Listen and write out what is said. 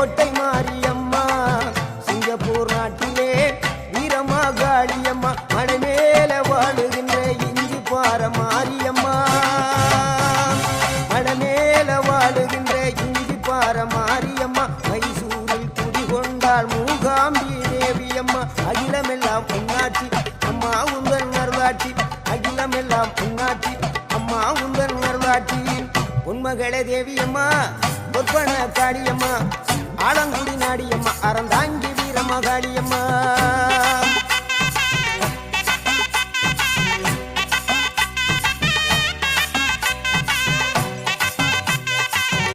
கோட்டை மாரியம்மா சிங்கப்பூர் நாட்டிலே வீரமாகாளியம்மா மலை மேல வாழுகின்ற இஞ்சி பார மாரியம்மா மலை மேல வாழுகின்ற இஞ்சி பார மாரியம்மா மைசூரில் குடிகொண்டாள் மூகாம்பி தேவியம்மா அகிலமெல்லாம் பொன்னாட்சி அம்மா உந்தன் நர்வாட்சி அகிலமெல்லாம் பொன்னாட்சி அம்மா உந்தன் நர்வாட்சி உன்மகளே தேவியம்மா பொற்பன காளியம்மா ஆலங்குடி நாடியம்மா அறந்தாங்கி வீரமகாளியம்மா